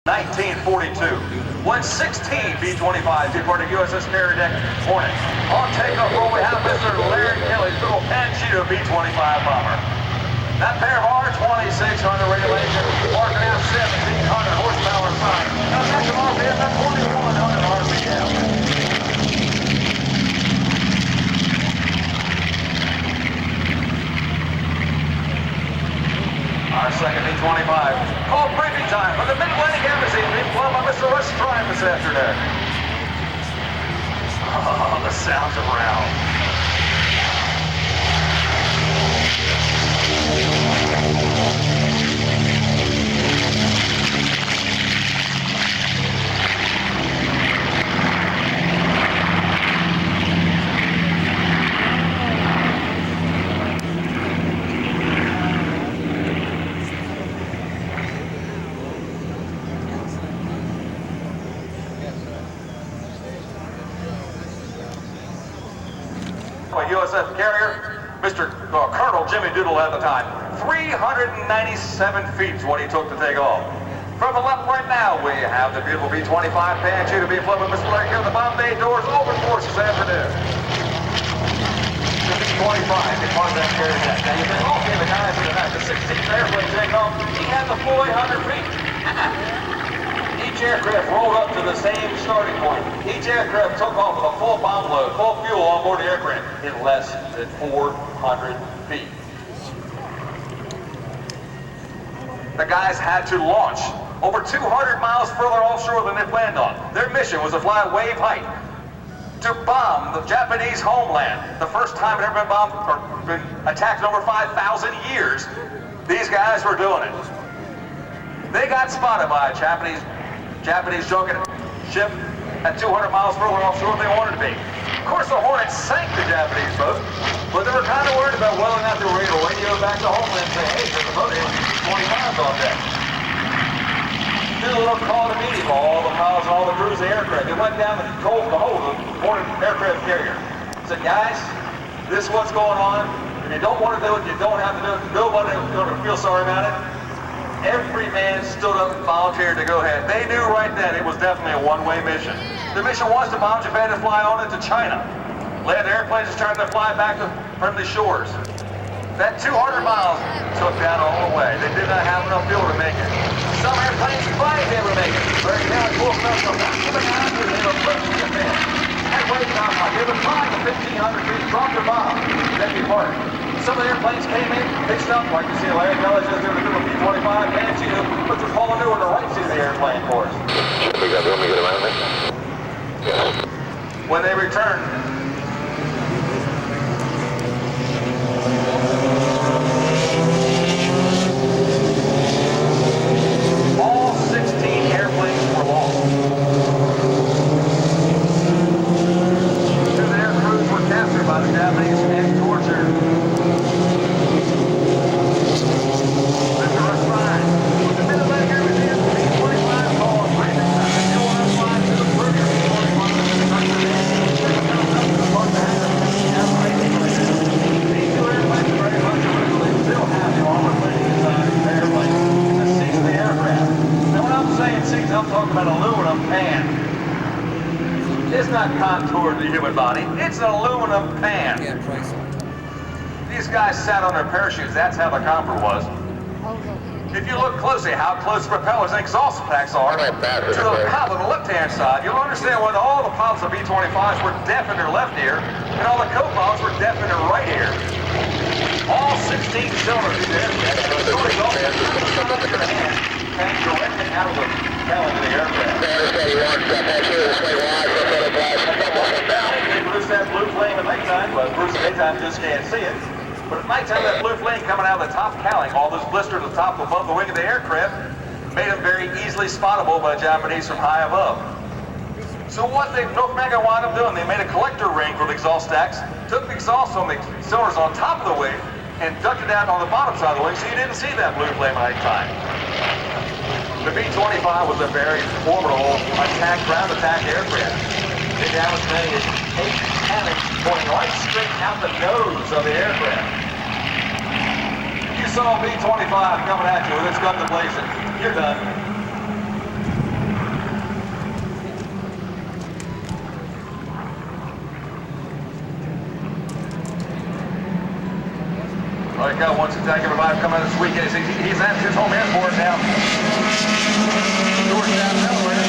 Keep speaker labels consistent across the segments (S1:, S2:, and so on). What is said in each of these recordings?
S1: 1942, when 16 B-25s departed USS carrier deck Hornet. On takeoff roll, we have Mr. Larry Kelly's little Panchito B-25 bomber. That pair of R2600 regulation, marking out 1,700 horsepower side. Now maximum RPM at 2,100 RPM. Our second B-25, called Briefing Time for the Millville N.J, being flown by Mr. Russ Strime this afternoon. Oh, the sounds of round. USF carrier, Mr. Colonel Jimmy Doodle at the time. 397 feet is what he took to take off. From the left right now, we have the beautiful B-25 Panchito being flown with Mr. Larry Kelly. The bomb bay doors open for us this afternoon. The B-25 departed that carrier deck. Now you think, okay, the guys in the 16th airplane take off, he had the full 800 feet. Each aircraft rolled up to the same starting point. Each aircraft took off with a full bomb load, full fuel on board the aircraft in less than 400 feet. The guys had to launch over 200 miles further offshore than they planned on. Their mission was to fly wave height to bomb the Japanese homeland. The first time it ever been bombed or been attacked in over 5,000 years, these guys were doing it. They got spotted by a Japanese junket ship at 200 miles further offshore than they wanted to be. Of course, the Hornet sank the Japanese boat, but they were kind of worried about whether or not they were able to radio back to homeland and say, hey, there's a boat here, 25s on deck. Did a little call to meeting all the pilots and all the crews of the aircraft. They went down and told the whole Hornet aircraft carrier. Said, guys, this is what's going on. If you don't want to do it, you don't have to do it. Nobody's going to feel sorry about it. Every man stood up and volunteered to go ahead. They knew right then it was definitely a one-way mission. The mission was to bomb Japan and fly on into China. Land airplanes just trying to fly back to friendly shores. That 200 miles took down all the way. They did not have enough fuel to make it. Some airplanes might be able to make it. Very now it's full enough to back to the ground and they were put to Japan. And wait now, they were flying to 1,500 feet, dropped their bomb, then departed. Some of the airplanes came in, pitched up, like you see Larry Kelly just did with the B-25 Panchito, but they're pulling over the right side of the airplane for us.
S2: We got room to get around it? Yeah.
S1: When they returned, all 16 airplanes were lost. 2 of their crews were captured by the Japanese and tortured. I'm talking about aluminum pan. It's not contoured to the human body. It's an aluminum pan. These guys sat on their parachutes. That's how the comfort was. If you look closely how close the propellers and exhaust packs are to the pilot on the left-hand side, you'll understand why all the pilots of B-25s were deaf in their left ear and all the co-pilots were deaf in their right ear. All 16 cylinders in there, and directly out of the tail into the aircraft. They produce that blue flame at nighttime, but Bruce at daytime just can't see it. But at nighttime, that blue flame coming out of the top cowling, all those blisters at the top above the wing of the aircraft, made them very easily spottable by the Japanese from high above. So what North America wound up doing, they made a collector ring for the exhaust stacks, took the exhaust on the cylinders on top of the wing, and ducked it down on the bottom side of the wing so you didn't see that blue flame at nighttime. The B-25 was a very formidable ground attack aircraft. It damaged many 8 cannons pointing right straight out the nose of the aircraft. You saw a B-25 coming at you with its guns blazing. You're done. break out once attack everybody come out this weekend. He's at his home airport now. Georgetown, Delaware.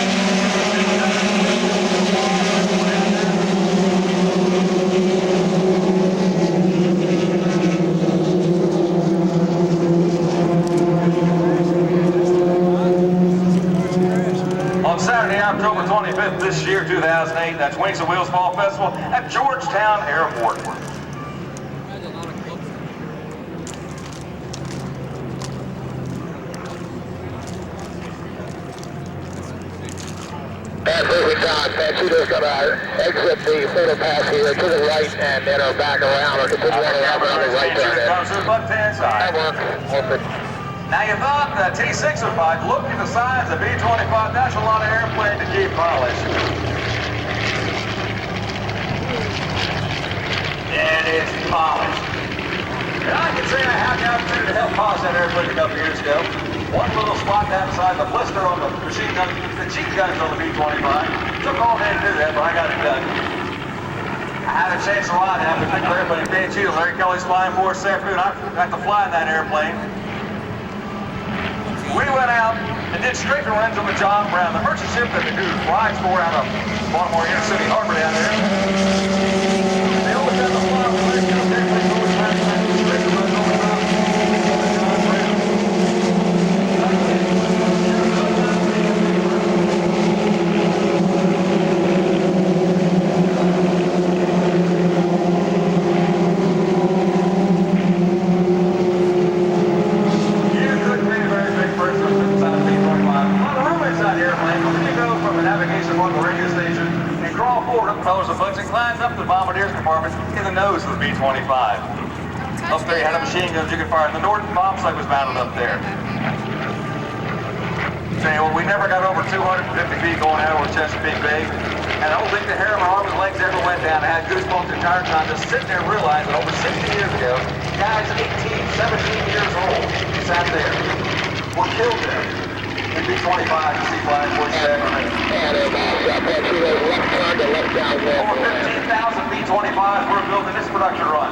S1: On Saturday, October 25th this year, 2008, that's Wings and Wheels Fall Festival at Georgetown Airport.
S2: Briefing Time. Panchito's going to exit the photo pass here to the right and then back around or continue on around on the right turn. That work.
S1: Now you thought the T6 would fight. Look at the size of B-25. That's a lot of airplane to keep polished. It is polished. And I can say I had the opportunity to help polish that airplane a couple years ago. One little spot down beside the blister on the machine gun, the cheek guns on the B-25. Took all day to do that, but I got it done. I had a chance to ride that particular airplane. Panchito, Larry Kelly's flying for us this afternoon. I got to fly in that airplane. We went out and did straight runs on the John Brown, the merchant ship that the dude rides for out of Baltimore Inner City Harbor down there. They always have the fly over there, come there, they always have straight runs over the top. John Brown. Throws a bunch and climbs up the bombardier's compartment in the nose of the B-25. Up there you had a machine guns you could fire. The Norton bomb sight was mounted up there. So anyway, we never got over 250 feet going out over Chesapeake Bay. And I don't think the hair on my arms and legs ever went down. I had goosebumps the entire time just sitting there realizing over 60 years ago, guys 18, 17 years old, sat there, were killed there. In B-25 to see flying 47. Over 15,000 B-25s were built in this production run.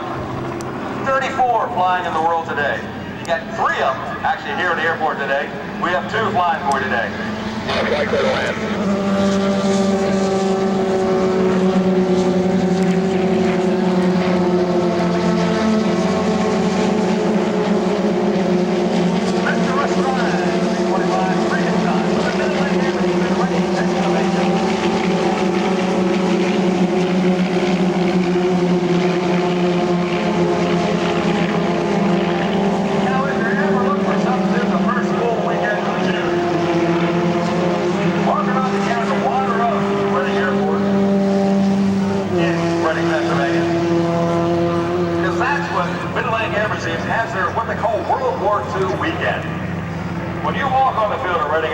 S1: 34 flying in the world today. You got 3 of them actually here at the airport today. We have 2 flying for you today. Has their what they call World War II weekend. When you walk on the field of Reading